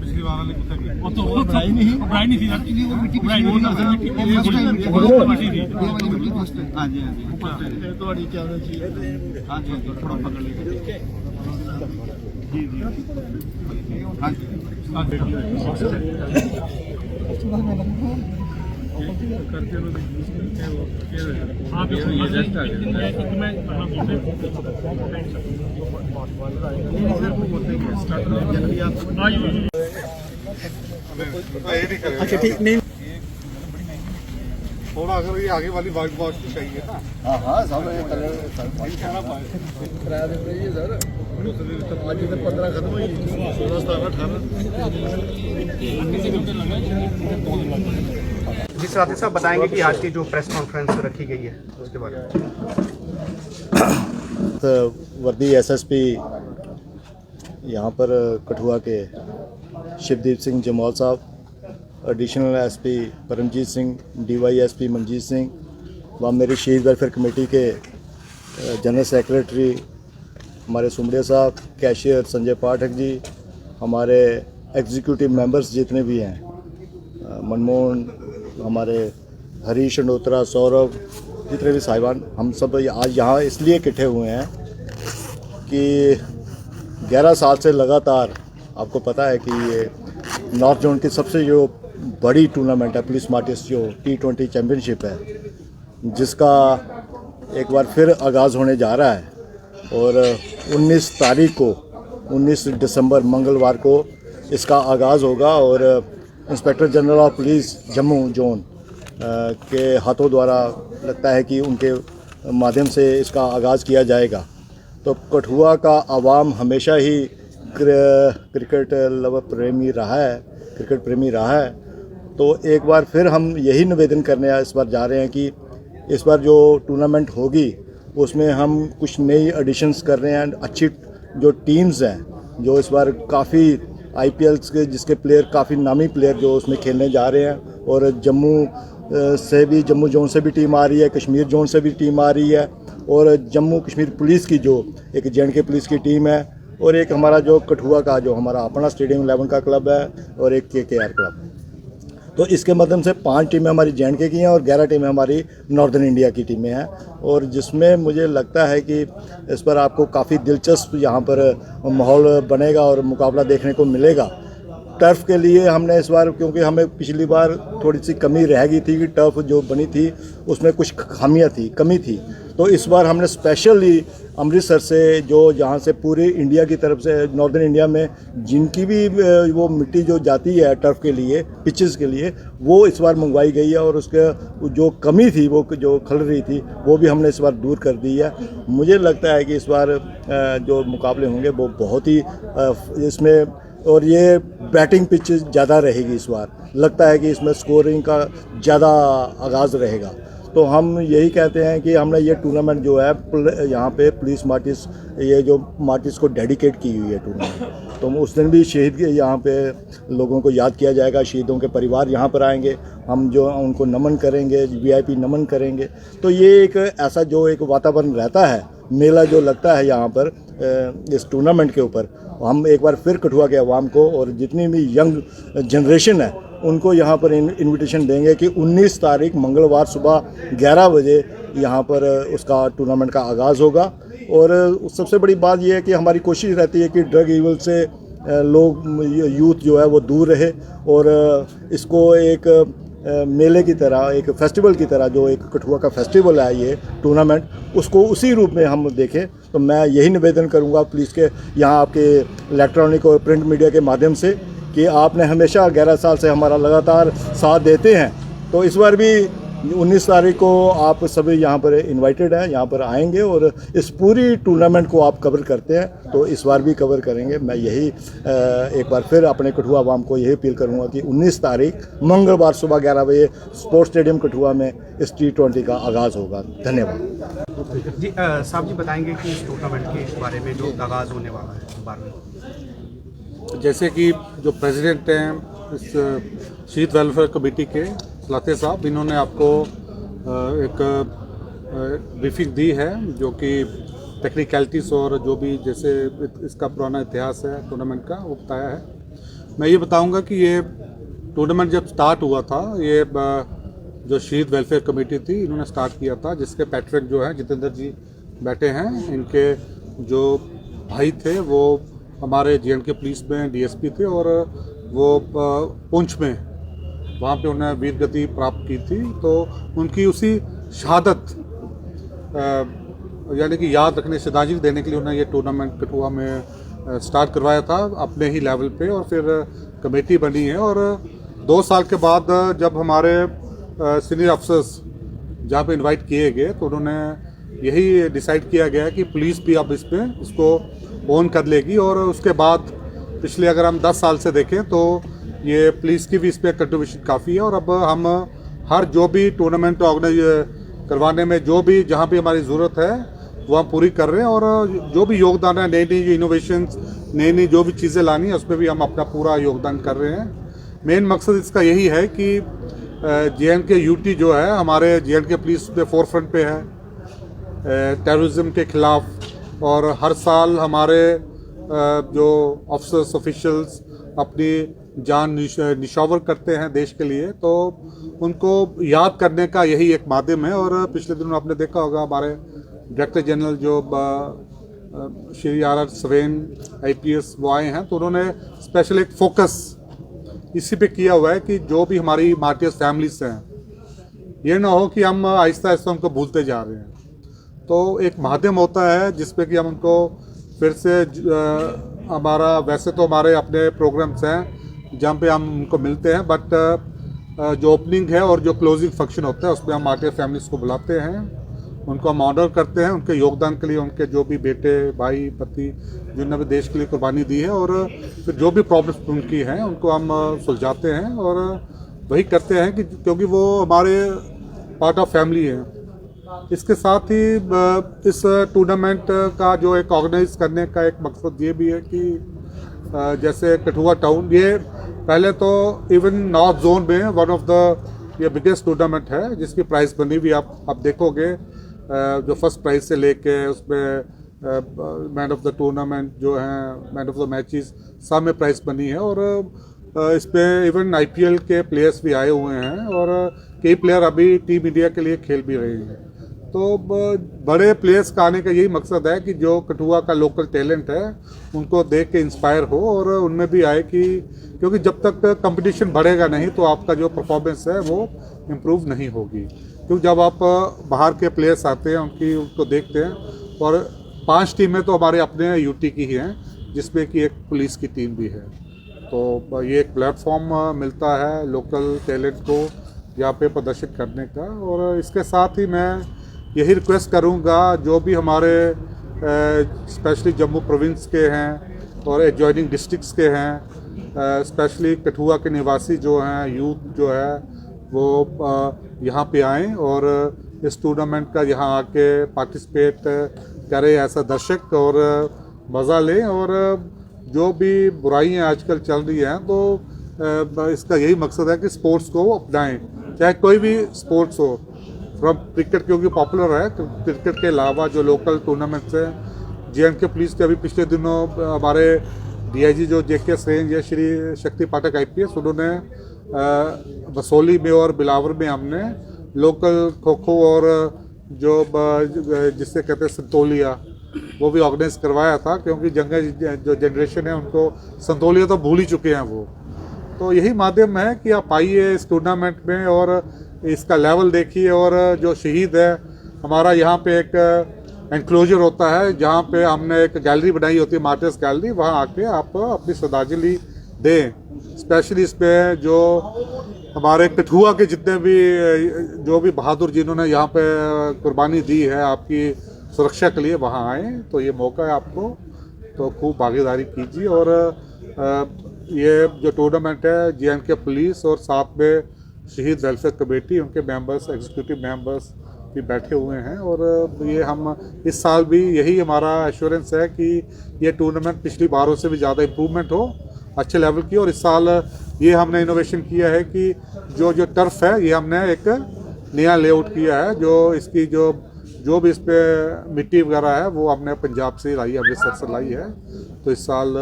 पिछली बार वाले कुत्ते की वो तो ब्राई नहीं थी एक्चुअली वो मिट्टी ब्राई नहीं थी हां जी तो अड़ी क्या होना चाहिए हां जी थोड़ा पकड़ लीजिए जी जी हां जी करते लोग आप ये जस्ट आ गया मैं अच्छा ठीक नहीं थोड़ा अगर ये आगे वाली वाइट बॉक्स चाहिए ना हाँ हाँ सब कलर सर आज इधर 15 खत्म हुई 16 17 18 जी साथी साहब बताएंगे कि आज की जो प्रेस कॉन्फ्रेंस रखी गई है उसके बारे में। वर्दी एसएसपी यहाँ पर कठुआ के शिवदीप सिंह जमवाल साहब, additional SP Paramjit Singh, DYSP Manjit Singh व मेरी शहीद वेलफेयर कमेटी के जनरल सेक्रेटरी हमारे सुमड़िया साहब, कैशियर संजय पाठक जी, हमारे एग्जीक्यूटिव मेंबर्स जितने भी हैं, मनमोहन, हमारे हरीश अंडोत्रा, सौरभ, जितने भी साहिबान, हम सब आज यहाँ इसलिए इकट्ठे हुए हैं कि 11 साल से लगातार आपको पता है कि ये नॉर्थ जोन की सबसे जो बड़ी टूर्नामेंट है पुलिस मार्टिस जो T20 चैम्पियनशिप है, जिसका एक बार फिर आगाज़ होने जा रहा है और 19 तारीख को 19 दिसंबर मंगलवार को इसका आगाज़ होगा और inspector general of police Jammu zone के हाथों द्वारा लगता है कि उनके माध्यम से इसका आगाज़ किया जाएगा। तो कठुआ का आवाम हमेशा ही क्रिकेट लवर प्रेमी रहा है, क्रिकेट प्रेमी रहा है। तो एक बार फिर हम यही निवेदन करने इस बार जा रहे हैं कि इस बार जो टूर्नामेंट होगी उसमें हम कुछ नई एडिशंस कर रहे हैं। अच्छी जो टीम्स हैं जो इस बार काफ़ी IPLs के जिसके प्लेयर काफ़ी नामी प्लेयर जो उसमें खेलने जा रहे हैं और जम्मू जोन से भी टीम आ रही है, कश्मीर जोन से भी टीम आ रही है और जम्मू कश्मीर पुलिस की जो एक J&K पुलिस की टीम है और एक हमारा जो कठुआ का जो हमारा अपना स्टेडियम 11 का क्लब है और एक KKR क्लब। तो इसके माध्यम से 5 टीमें हमारी J&K की हैं और 11 टीमें हमारी नॉर्दर्न इंडिया की टीमें हैं और जिसमें मुझे लगता है कि इस पर आपको काफ़ी दिलचस्प यहाँ पर माहौल बनेगा और मुकाबला देखने को मिलेगा। टर्फ के लिए हमने इस बार, क्योंकि हमें पिछली बार थोड़ी सी कमी रह गई थी कि टर्फ जो बनी थी उसमें कुछ खामियां थी, कमी थी, तो इस बार हमने स्पेशली अमृतसर से जो जहाँ से पूरी इंडिया की तरफ से नॉर्दर्न इंडिया में जिनकी भी वो मिट्टी जो जाती है टर्फ के लिए, पिचेस के लिए, वो इस बार मंगवाई गई है और उसके जो कमी थी, वो जो खल रही थी, वो भी हमने इस बार दूर कर दी है। मुझे लगता है कि इस बार जो मुकाबले होंगे वो बहुत ही इसमें, और ये बैटिंग पिच ज़्यादा रहेगी इस बार, लगता है कि इसमें स्कोरिंग का ज़्यादा आगाज़ रहेगा। तो हम यही कहते हैं कि हमने ये टूर्नामेंट जो है यहाँ पे पुलिस मार्टिस, ये जो मार्टिस को डेडिकेट की हुई है टूर्नामेंट, तो उस दिन भी शहीद यहाँ पे लोगों को याद किया जाएगा, शहीदों के परिवार यहाँ पर आएंगे, हम जो उनको नमन करेंगे, VIP नमन करेंगे। तो ये एक ऐसा जो एक वातावरण रहता है, मेला जो लगता है यहाँ पर इस टूर्नामेंट के ऊपर, हम एक बार फिर कठुआ के अवाम को और जितनी भी यंग जनरेशन है उनको यहाँ पर इनविटेशन देंगे कि 19 तारीख मंगलवार सुबह 11 बजे यहाँ पर उसका टूर्नामेंट का आगाज़ होगा। और सबसे बड़ी बात यह है कि हमारी कोशिश रहती है कि ड्रग इवल से लोग, यूथ जो है वो दूर रहे और इसको एक मेले की तरह, एक फेस्टिवल की तरह, जो एक कठुआ का फेस्टिवल है ये टूर्नामेंट, उसको उसी रूप में हम देखें। तो मैं यही निवेदन करूंगा पुलिस के यहाँ आपके इलेक्ट्रॉनिक और प्रिंट मीडिया के माध्यम से कि आपने हमेशा 11 साल से हमारा लगातार साथ देते हैं, तो इस बार भी 19 तारीख को आप सभी यहाँ पर इनवाइटेड हैं, यहाँ पर आएंगे और इस पूरी टूर्नामेंट को आप कवर करते हैं, तो इस बार भी कवर करेंगे। मैं यही एक बार फिर अपने कठुआ आवाम को यही अपील करूँगा कि 19 तारीख मंगलवार सुबह 11 बजे स्पोर्ट्स स्टेडियम कठुआ में इस T20 का आगाज़ होगा। धन्यवाद जी। साहब जी बताएंगे कि इस टूर्नामेंट के बारे में जो आगाज़ होने वाला है बारे में। जैसे कि जो प्रेसिडेंट हैं इस शहीद वेलफेयर कमेटी के लाते साहब, इन्होंने आपको एक ब्रीफिंग दी है जो कि टेक्निकलिटीज़ और जो भी जैसे इसका पुराना इतिहास है टूर्नामेंट का वो बताया है। मैं ये बताऊंगा कि ये टूर्नामेंट जब स्टार्ट हुआ था, ये जो शहीद वेलफेयर कमेटी थी इन्होंने स्टार्ट किया था, जिसके पैट्रन जो हैं जितेंद्र जी बैठे हैं, इनके जो भाई थे वो हमारे J&K पुलिस में DSP थे और वो पुंछ में वहाँ पे उन्हें वीर गति प्राप्त की थी। तो उनकी उसी शहादत यानी कि याद रखने, श्रद्धांजलि देने के लिए उन्हें ये टूर्नामेंट कठुआ में स्टार्ट करवाया था अपने ही लेवल पे, और फिर कमेटी बनी है। और 2 साल के बाद जब हमारे सीनियर अफसर्स जहाँ पे इनवाइट किए गए तो उन्होंने यही डिसाइड किया गया कि पुलिस भी अब इसमें इसको ओन कर लेगी। और उसके बाद पिछले अगर हम 10 साल से देखें तो ये पुलिस की भी इस पर कंट्रीब्यूशन काफ़ी है। और अब हम हर जो भी टूर्नामेंट ऑर्गेनाइज करवाने में जो भी जहाँ भी हमारी ज़रूरत है वो हम पूरी कर रहे हैं, और जो भी योगदान है, नई नई इनोवेशंस, नई नई जो भी चीज़ें लानी है उसमें भी हम अपना पूरा योगदान कर रहे हैं। मेन मकसद इसका यही है कि J&K UT जो है हमारे J&K पुलिस पे फोरफ्रंट पे है टेररिज्म के खिलाफ, और हर साल हमारे जो ऑफिसर्स ऑफिशियल्स अपनी जान निछावर करते हैं देश के लिए, तो उनको याद करने का यही एक माध्यम है। और पिछले दिनों आपने देखा होगा हमारे डायरेक्टर जनरल जो श्री RR सवेन IPS वो आए हैं, तो उन्होंने स्पेशल एक फोकस इसी पे किया हुआ है कि जो भी हमारी मार्टियर्स फैमिलीज हैं, ये ना हो कि हम आहिस्ता आहिस्ता उनको भूलते जा रहे हैं। तो एक माध्यम होता है जिसपे कि हम उनको फिर से हमारा, वैसे तो हमारे अपने प्रोग्राम्स हैं जहाँ पे हम उनको मिलते हैं, बट जो ओपनिंग है और जो क्लोजिंग फंक्शन होता है उसमें हम मार्टियर फैमिलीज को बुलाते हैं, उनको हम ऑनर करते हैं उनके योगदान के लिए, उनके जो भी बेटे भाई पति जिन्होंने भी देश के लिए कुर्बानी दी है, और फिर जो भी प्रॉब्लम्स उनकी हैं उनको हम सुलझाते हैं। और वही करते हैं कि क्योंकि वो हमारे पार्ट ऑफ फैमिली है। इसके साथ ही इस टूर्नामेंट का जो एक ऑर्गेनाइज करने का एक मकसद ये भी है कि जैसे कठुआ टाउन, ये पहले तो इवन नॉर्थ जोन में वन ऑफ द ये बिगेस्ट टूर्नामेंट है जिसकी प्राइस बनी भी आप देखोगे, जो फर्स्ट प्राइज से लेके उसमें मैन ऑफ द टूर्नामेंट जो हैं, मैन ऑफ द मैचेस सब में प्राइस बनी है। और इस पर इवन IPL के प्लेयर्स भी आए हुए हैं, और कई प्लेयर अभी टीम इंडिया के लिए खेल भी रहे हैं। तो बड़े प्लेयर्स का आने का यही मकसद है कि जो कठुआ का लोकल टैलेंट है उनको देख के इंस्पायर हो और उनमें भी आए कि, क्योंकि जब तक कंपटीशन बढ़ेगा नहीं तो आपका जो परफॉर्मेंस है वो इम्प्रूव नहीं होगी। क्योंकि जब आप बाहर के प्लेयर्स आते हैं उनको देखते हैं, और 5 टीमें तो हमारे अपने UT की ही हैं जिसमें कि एक पुलिस की टीम भी है। तो ये एक प्लेटफॉर्म मिलता है लोकल टैलेंट को यहाँ पे प्रदर्शित करने का। और इसके साथ ही मैं यही रिक्वेस्ट करूँगा जो भी हमारे स्पेशली जम्मू प्रोविंस के हैं और एडजॉइनिंग डिस्ट्रिक्ट्स के हैं, स्पेशली कठुआ के निवासी जो हैं, यूथ जो है वो यहाँ पे आएँ और इस टूर्नामेंट का यहाँ आके पार्टिसिपेट करें ऐसा दर्शक, और मज़ा लें। और जो भी बुराइयाँ आजकल चल रही हैं तो इसका यही मकसद है कि स्पोर्ट्स को अपनाएं, चाहे कोई भी स्पोर्ट्स हो, फ्रॉम क्रिकेट क्योंकि पॉपुलर है, क्रिकेट के अलावा जो लोकल टूर्नामेंट्स हैं। J&K पुलिस के अभी पिछले दिनों हमारे DIG जो JK रेंज है श्री शक्ति पाठक IPS, उन्होंने बसोली में और बिलावर में हमने लोकल खो खो और जो जिससे कहते हैं संतोलिया वो भी ऑर्गेनाइज करवाया था, क्योंकि जो जनरेशन है उनको संतोलिया तो भूल ही चुके हैं वो। तो यही माध्यम है कि आप आइए इस टूर्नामेंट में और इसका लेवल देखिए। और जो शहीद है हमारा यहाँ पे एक एनक्लोजर होता है जहाँ पे हमने एक गैलरी बनाई होती है, मार्टियर्स गैलरी, वहाँ आके आप अपनी श्रद्धांजलि दें। स्पेशली इस पे जो हमारे कठुआ के जितने भी जो भी बहादुर जिन्होंने यहाँ पे कुर्बानी दी है आपकी सुरक्षा के लिए, वहाँ आए तो ये मौका है आपको, तो खूब भागीदारी कीजिए। और ये जो टूर्नामेंट है JNK पुलिस और साथ में शहीद वेलफेयर कमेटी, उनके मेंबर्स, एग्जीक्यूटिव मेंबर्स भी बैठे हुए हैं। और ये हम इस साल भी यही हमारा एश्योरेंस है कि ये टूर्नामेंट पिछली बारों से भी ज़्यादा इम्प्रूवमेंट हो, अच्छे लेवल की। और इस साल ये हमने इनोवेशन किया है कि जो टर्फ है ये हमने एक नया लेआउट किया है, जो इसकी जो भी इस पर मिट्टी वगैरह है वो हमने पंजाब से लाई है, अमृतसर से लाई है। तो इस साल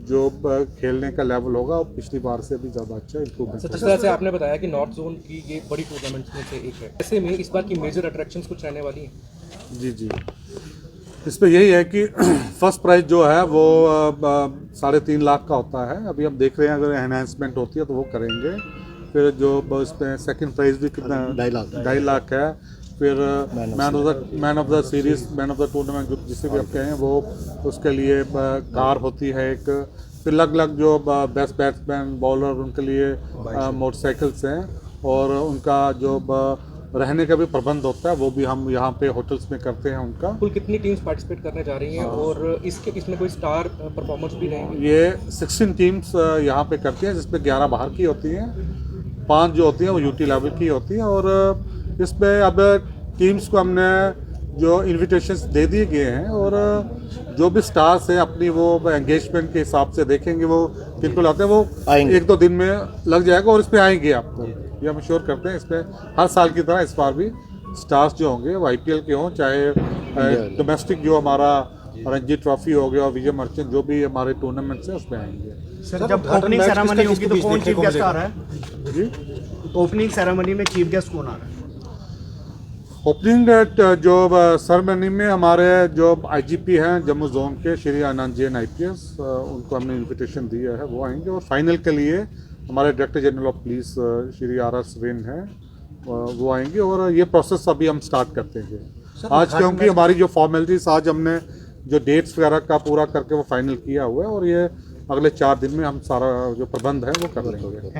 जो खेलने का लेवल होगा वो पिछली बार से भी ज़्यादा अच्छा इम्प्रूवमेंट जिस तरह से आपने बताया कि नॉर्थ जोन की ये बड़ी टूर्नामेंट्स में से एक है, ऐसे में इस बार की मेजर अट्रैक्शंस कुछ रहने वाली हैं? जी इस पे यही है कि फर्स्ट प्राइज जो है वो 3.5 लाख का होता है। अभी हम देख रहे हैं अगर एनहांसमेंट होती है तो वो करेंगे। फिर जो इस पे सेकंड प्राइज भी कितना 2.5 लाख है। फिर man of the series, man of the tournament जिसे भी आप कहें, वो उसके लिए कार होती है एक। फिर अलग जो बेस्ट बैट्समैन, बॉलर, उनके लिए मोटरसाइकिल्स हैं। और उनका जो रहने का भी प्रबंध होता है वो भी हम यहाँ पे होटल्स में करते हैं उनका। कुल कितनी टीम्स पार्टिसिपेट करने जा रही हैं और इसमें कोई स्टार परफॉर्मर्स भी रहेंगे? ये 16 टीम्स यहाँ पे करती हैं, जिसमें 11 बाहर की होती हैं, 5 जो होती हैं वो UT लेवल की होती हैं। और इसमें अब टीम्स को हमने जो इन्विटेशंस दे दिए गए हैं और जो भी स्टार्स हैं अपनी वो एंगेजमेंट के हिसाब से देखेंगे वो किनको लाते हैं, वो 1-2 दिन में लग जाएगा और इस पर आएंगे आपको, ये हम श्योर करते हैं। इसमें हर साल की तरह इस बार भी स्टार्स जो होंगे वो IPL के हों, चाहे डोमेस्टिक जो हमारा रणजी ट्रॉफी हो गया और विजय मर्चेंट, जो भी हमारे टूर्नामेंट्स हैं उसमें आएंगे। सर जब ओपनिंग सेरेमनी होगी तो कौन चीफ गेस्ट आ रहा है जी? ओपनिंग सेरेमनी में चीफ गेस्ट कौन आ रहा है? ओपनिंग जो सेरेमनी में हमारे जो IGP हैं जम्मू जोन के, श्री आनंद जैन IPS, उनको हमने इन्विटेशन दिया है, वो आएंगे। और फाइनल के लिए हमारे director general of police Shri RR Suren हैं, वो आएंगे। और ये प्रोसेस अभी हम स्टार्ट करते हैं आज, क्योंकि हमारी जो फॉर्मेलिटीज आज हमने जो डेट्स वगैरह का पूरा करके वो फाइनल किया हुआ है। और ये अगले 4 दिन में हम सारा जो प्रबंध है वो कर लेंगे।